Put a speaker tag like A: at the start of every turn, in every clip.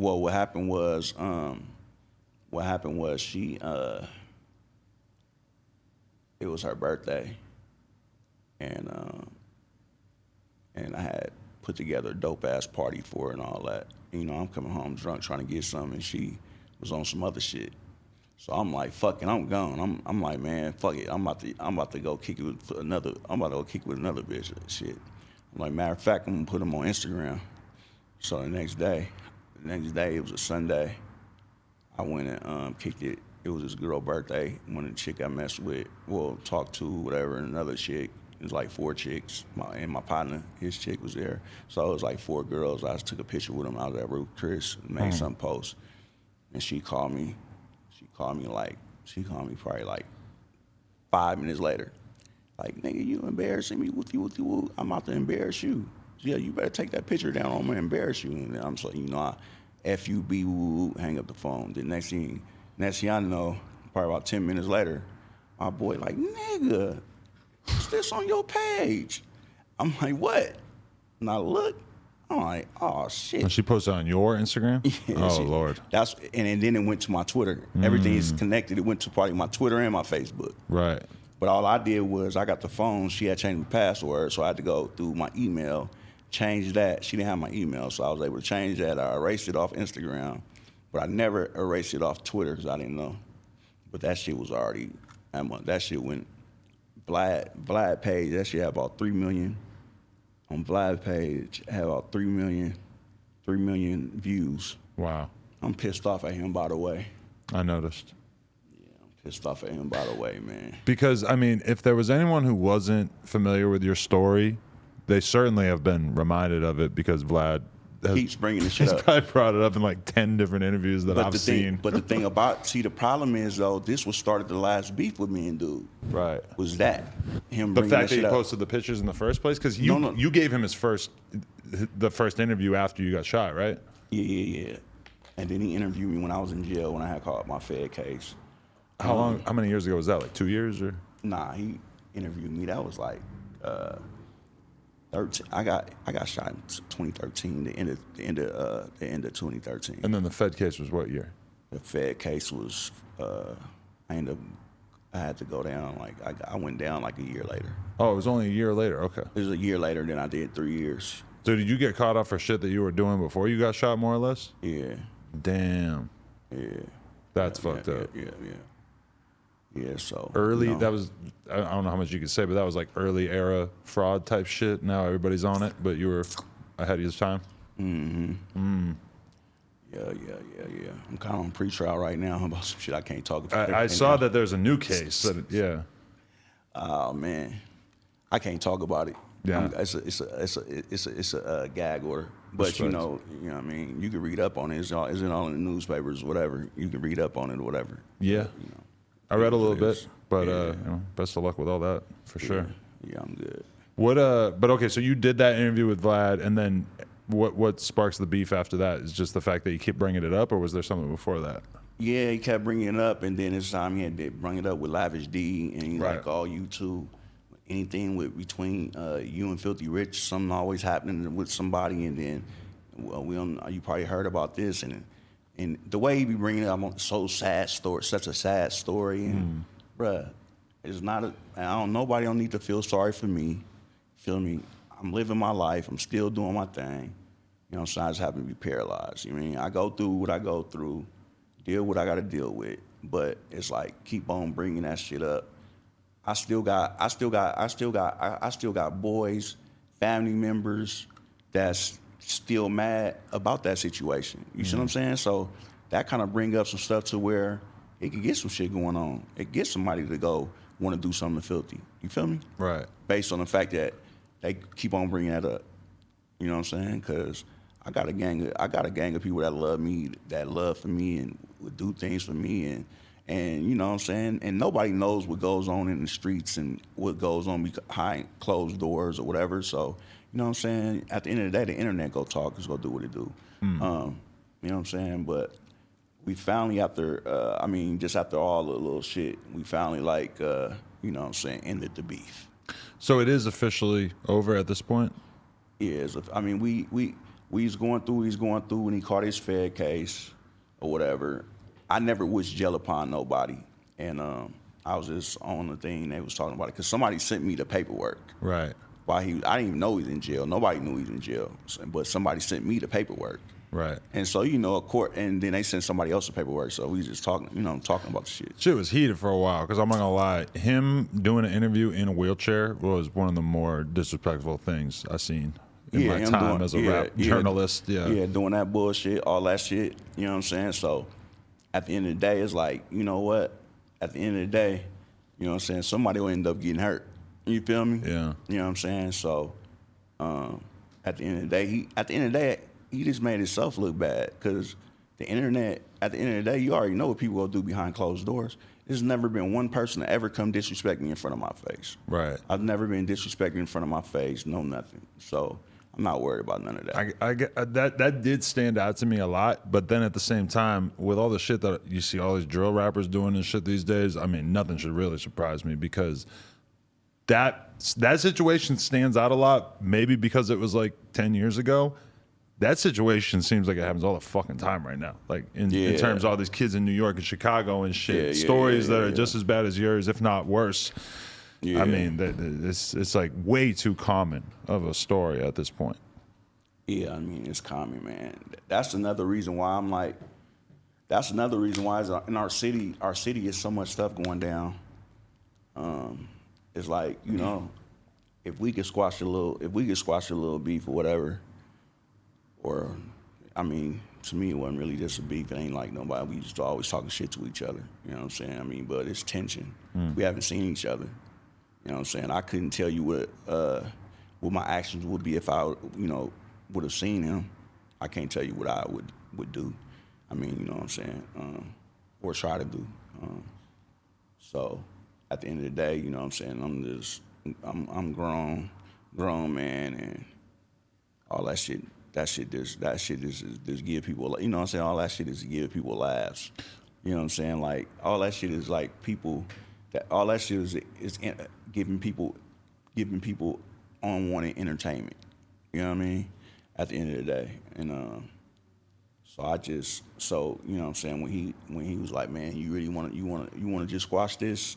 A: Well, what happened was she it was her birthday, and I had put together a dope ass party for her and all that. You know, I'm coming home drunk trying to get something, and she was on some other shit. So I'm like, fuck it, I'm gone. I'm like, man, fuck it. I'm about to go kick it with another. I'm about to go kick it with another bitch. And shit. I'm like, matter of fact, I'm gonna put them on Instagram. So the next day, it was a Sunday. I went and kicked it. It was this girl's birthday. One of the chick I messed with, well, talked to, whatever, and another chick. It was like 4 chicks. And my partner, his chick was there. So it was like 4 girls. I just took a picture with them. I was at Ruth Chris, made some post. And she called me. She called me probably like 5 minutes later. Like, nigga, you embarrassing me with you. I'm about to embarrass you. Yeah, you better take that picture down. I'm gonna embarrass you. And I'm so, you know, I F-U-B, woo, hang up the phone. The next thing I know, probably about 10 minutes later, my boy like, nigga, what's this on your page? I'm like, what? And I look, I'm like, oh shit.
B: And she posted on your Instagram?
A: Yeah,
B: oh Lord.
A: And then it went to my Twitter. Everything is connected. It went to probably my Twitter and my Facebook.
B: Right.
A: But all I did was I got the phone. She had changed the password, so I had to go through my email, change that. She didn't have my email, so I was able to change that. I erased it off Instagram, but I never erased it off Twitter because I didn't know. But that shit was already, that shit went, Vlad page, that shit had about 3 million. On Vlad page, had about 3 million views.
B: Wow.
A: I'm pissed off at him, by the way.
B: I noticed.
A: Pissed off at him, by the way, man.
B: Because, I mean, if there was anyone who wasn't familiar with your story, they certainly have been reminded of it because Vlad
A: keeps bringing the shit up.
B: He's probably brought it up in like 10 different interviews that I've seen.
A: But the thing about, the problem is, though, this was started the last beef with me and dude.
B: Right.
A: Was that him
B: the
A: bringing
B: fact
A: that
B: that he
A: shit
B: posted the pictures in the first place? Because you gave him the first interview after you got shot, right?
A: Yeah. And then he interviewed me when I was in jail when I had caught my Fed case.
B: How many years ago was that? Like 2 years or?
A: Nah, he interviewed me. That was like 13. I got shot in 2013. The end of 2013.
B: And then the Fed case was what year?
A: The Fed case was I had to go down I went down like a year later.
B: Oh, it was only a year later. Okay.
A: It was a year later than I did 3 years.
B: So did you get caught up for shit that you were doing before you got shot, more or less?
A: Yeah.
B: Damn.
A: Yeah.
B: That's fucked up.
A: Yeah, so
B: early, that was, I don't know how much you could say, but that was like early era fraud type shit. Now everybody's on it, but you were ahead of your time.
A: Yeah. I'm kind of on pre-trial right now about some shit I can't talk about.
B: I saw that there's a new case. Yeah.
A: Oh man, I can't talk about it.
B: Yeah.
A: It's a gag order. But
B: Respect.
A: you know what I mean. You can read up on it. It's all in the newspapers, whatever. You can read up on it or whatever.
B: Yeah.
A: You know.
B: I read a little bit, but best of luck with all that for sure.
A: Yeah, I'm good.
B: But okay, so you did that interview with Vlad, and then what sparks the beef after that? Is just the fact that you keep bringing it up, or was there something before that?
A: Yeah, he kept bringing it up, and then this time he had to bring it up with Lavish D, and he's like, "Oh, you two, anything between you and Filthy Rich, something always happening with somebody, and then you probably heard about this, and the way he be bringing it up, such a sad story, and bruh, it's not nobody don't need to feel sorry for me, feel me? I'm living my life, I'm still doing my thing, you know, so I just happen to be paralyzed. You know what I mean? I go through what I go through, deal what I got to deal with, but it's like keep on bringing that shit up. I still got boys, family members that's still mad about that situation. You see what I'm saying? So that kind of bring up some stuff to where it could get some shit going on. It gets somebody to go want to do something filthy. You feel me?
B: Right.
A: Based on the fact that they keep on bringing that up. You know what I'm saying? Because I got a gang of people that love me, that love for me, and would do things for me, and you know what I'm saying? And nobody knows what goes on in the streets and what goes on behind closed doors or whatever. So, you know what I'm saying? At the end of the day, the internet go talk, it's gonna do what it do. You know what I'm saying? But we finally, just after all the little shit, we finally you know what I'm saying, ended the beef.
B: So it is officially over at this point?
A: Yeah, we we was going through, and he caught his Fed case or whatever. I never wished jail upon nobody, and I was just on the thing they was talking about it because somebody sent me the paperwork.
B: Right.
A: I didn't even know he was in jail. Nobody knew he was in jail, but somebody sent me the paperwork.
B: Right.
A: And so, a court, and then they sent somebody else the paperwork. So we was just talking, talking about the shit.
B: Shit was heated for a while because I'm not gonna lie, him doing an interview in a wheelchair was one of the more disrespectful things I've seen in my time as a rap journalist. Yeah,
A: doing that bullshit, all that shit. You know what I'm saying? So at the end of the day, it's like, you know what? At the end of the day, you know what I'm saying? Somebody will end up getting hurt. You feel me?
B: Yeah.
A: You know what I'm saying? So at the end of the day, he just made himself look bad because the internet, at the end of the day, you already know what people will do behind closed doors. There's never been one person to ever come disrespect me in front of my face.
B: Right.
A: I've never been disrespected in front of my face, no nothing. So I'm not worried about none of that.
B: I get that did stand out to me a lot, but then at the same time, with all the shit that you see all these drill rappers doing and shit these days, I mean, nothing should really surprise me because that situation stands out a lot, maybe because it was like 10 years ago. That situation seems like it happens all the fucking time right now. Like in terms of all these kids in New York and Chicago and shit, stories that are just as bad as yours, if not worse. Yeah. I mean, it's like way too common of a story at this point.
A: Yeah, I mean, it's common, man. That's another reason why I'm like, that's another reason why in our city is so much stuff going down. It's like, if we could squash a little beef or whatever, or, I mean, to me, it wasn't really just a beef. It ain't like nobody. We just always talking shit to each other. You know what I'm saying? I mean, but it's tension. We haven't seen each other. You know what I'm saying? I couldn't tell you what my actions would be if I, would have seen him. I can't tell you what I would do. I mean, you know what I'm saying? Or try to do. So at the end of the day, you know what I'm saying? I'm grown man, and all that shit. That shit is give people, you know what I'm saying? All that shit is to give people laughs. You know what I'm saying? Like, all that shit is like all that shit is giving people unwanted entertainment. You know what I mean? At the end of the day. And so you know what I'm saying, when he was like, man, you really want to just squash this?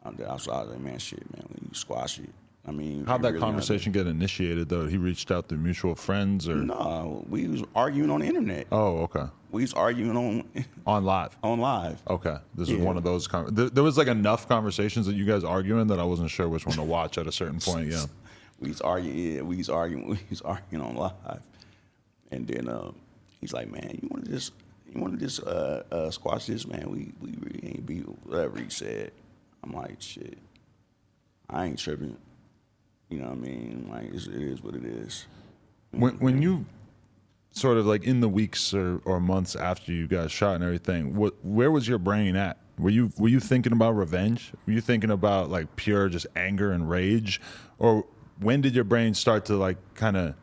A: I was like, man, shit, man, when you squash it. I mean,
B: how'd that conversation get initiated, though? He reached out to mutual friends, or
A: no? We was arguing on the internet.
B: Oh, okay.
A: We was arguing
B: on live.
A: On live.
B: Okay, this is one of those. There was like enough conversations that you guys arguing that I wasn't sure which one to watch at a certain point. Yeah,
A: we was arguing. Yeah, we was arguing on live, and then he's like, man, you want to just squash this, man? We really ain't be whatever he said. I'm like, shit, I ain't tripping. You know what I mean? Like, it is what it is.
B: When you sort of like in the weeks or months after you guys shot and everything, where was your brain at? Were you thinking about revenge? Were you thinking about like pure just anger and rage? Or when did your brain start to like kind of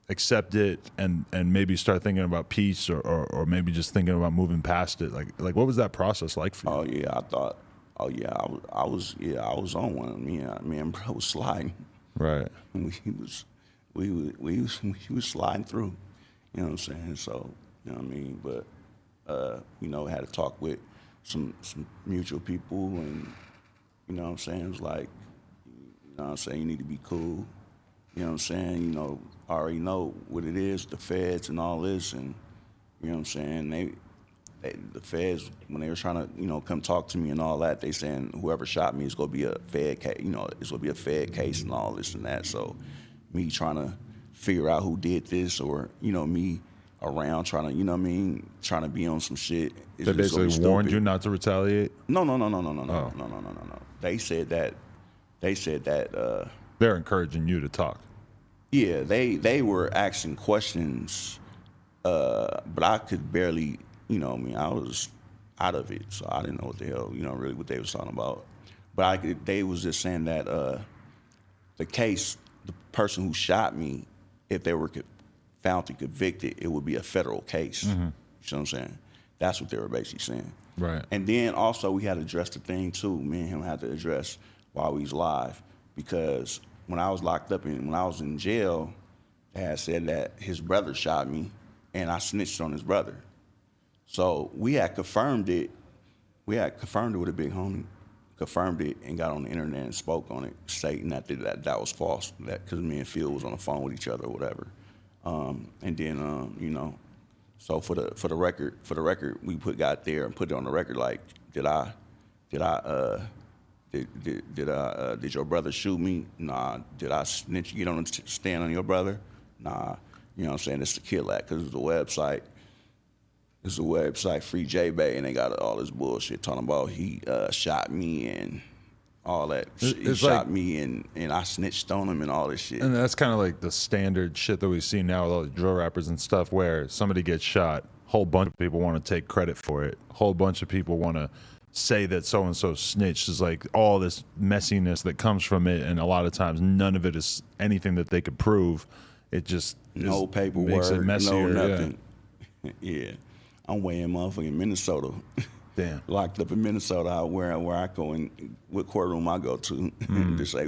B: accept it and maybe start thinking about peace or maybe just thinking about moving past it? Like what was that process like for you?
A: Oh yeah, I was on one. Me and bro was sliding.
B: Right.
A: And we was sliding through. You know what I'm saying? So, you know what I mean? But had to talk with some mutual people, and you know what I'm saying? It was like, you know what I'm saying, you need to be cool. You know what I'm saying? I already know what it is, the feds and all this, and you know what I'm saying? The feds, when they were trying to, come talk to me and all that, they saying whoever shot me is gonna be a Fed case, it's gonna be a Fed case and all this and that. So me trying to figure out who did this, or, me around trying to, trying to be on some shit.
B: They basically warned you not to retaliate?
A: No.
B: Oh.
A: No. They said that
B: they're encouraging you to talk.
A: Yeah, they were asking questions, but I could barely, I was out of it, so I didn't know what the hell, really what they was talking about. But they was just saying that the person who shot me, if they were found and convicted, it would be a federal case. Mm-hmm. You know what I'm saying? That's what they were basically saying.
B: Right.
A: And then also we had to address the thing too. Me and him had to address while we was live, because when I was locked up and when I was in jail, had said that his brother shot me, and I snitched on his brother. So we had confirmed it. We had confirmed it with a big homie. Confirmed it and got on the internet and spoke on it, stating that was false. That because me and Phil was on the phone with each other or whatever. And then you know, so for the record, we got there and put it on the record like, did your brother shoot me? Nah. Did I snitch? Get on the stand on your brother? Nah. You know what I'm saying? It's the kill act because it's a website. It's a website, Free J-Bay, and they got all this bullshit talking about he shot me and all that. He shot me and I snitched on him and all this shit.
B: And that's kind of like the standard shit that we see now with all the drill rappers and stuff where somebody gets shot, whole bunch of people want to take credit for it. Whole bunch of people want to say that so-and-so snitched. Is like all this messiness that comes from it, and a lot of times none of it is anything that they could prove. It just
A: no paperwork,
B: makes it messier,
A: no nothing. Yeah. I'm way in motherfucking Minnesota.
B: Damn.
A: Locked up in Minnesota, where I go and what courtroom I go to to say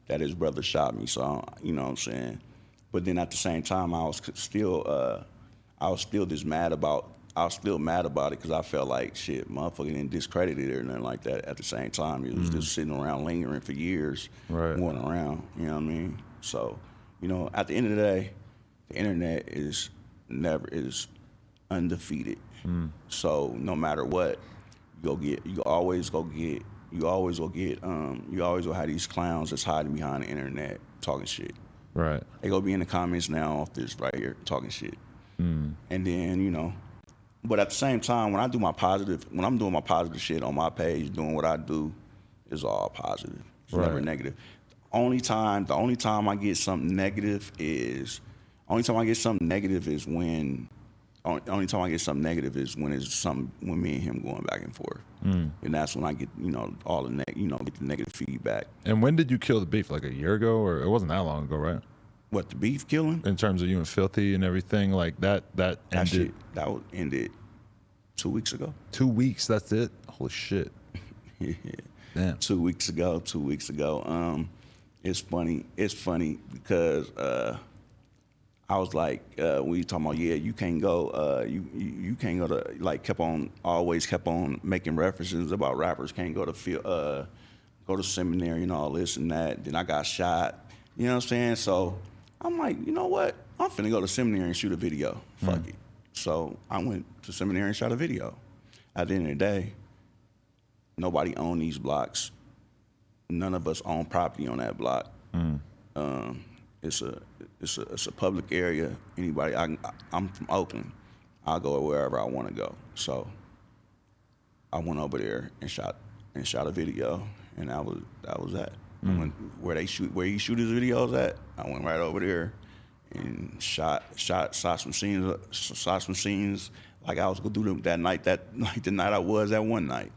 A: that his brother shot me. So you know what I'm saying. But then at the same time, I was still just mad about. I was still mad about it because I felt like shit, motherfucker didn't discredit it or nothing like that. At the same time, it was just sitting around lingering for years, going around. You know what I mean? So, you know, at the end of the day, the internet is undefeated. So no matter what, you always go have these clowns that's hiding behind the internet talking shit.
B: Right.
A: They go be in the comments now off this right here talking shit. And then, you know, but at the same time, when I'm doing my positive shit on my page, doing what I do, is all positive. It's never negative. The only time I get something negative is when it's something when me and him going back and forth, and that's when I get get the negative feedback.
B: And when did you kill the beef? Like a year ago, or it wasn't that long ago, right?
A: What, the beef killing?
B: In terms of you and Filthy and everything like that ended.
A: That ended 2 weeks ago.
B: 2 weeks. That's it. Holy shit.
A: Yeah.
B: Damn.
A: 2 weeks ago. It's funny because I was like, we talking about, you can't go, you can't go to, like, always kept on making references about rappers can't go to seminary and all this and that. Then I got shot, you know what I'm saying? So I'm like, you know what? I'm finna go to seminary and shoot a video. Fuck it. So I went to seminary and shot a video. At the end of the day, nobody owned these blocks. None of us own property on that block. It's a public area. Anybody, I'm from Oakland. I'll go wherever I want to go. So I went over there and shot a video, and that was that. I went where he shoot his videos at. I went right over there and shot some scenes like I was gonna do them that night. The night I was that one night.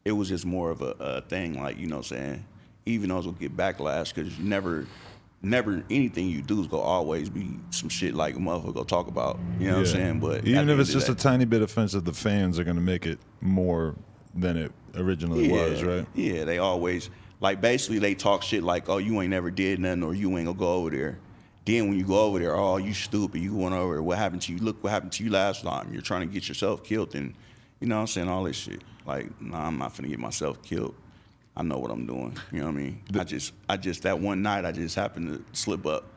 A: It was just more of a thing, like, you know what I'm saying? Even though it's gonna get backlash, because never anything you do is gonna always be some shit like a motherfucker go talk about. You know what I'm saying? But
B: even if it's just a tiny bit offensive, the fans are gonna make it more than it originally was, right? Yeah,
A: they always, like, basically they talk shit like, oh, you ain't never did nothing, or you ain't gonna go over there. Then when you go over there, oh, you stupid, you went over there, what happened to you? Look what happened to you last time. You're trying to get yourself killed, and you know what I'm saying, all this shit. Like, nah, I'm not finna get myself killed. I know what I'm doing. You know what I mean? I just that one night I just happened to slip up.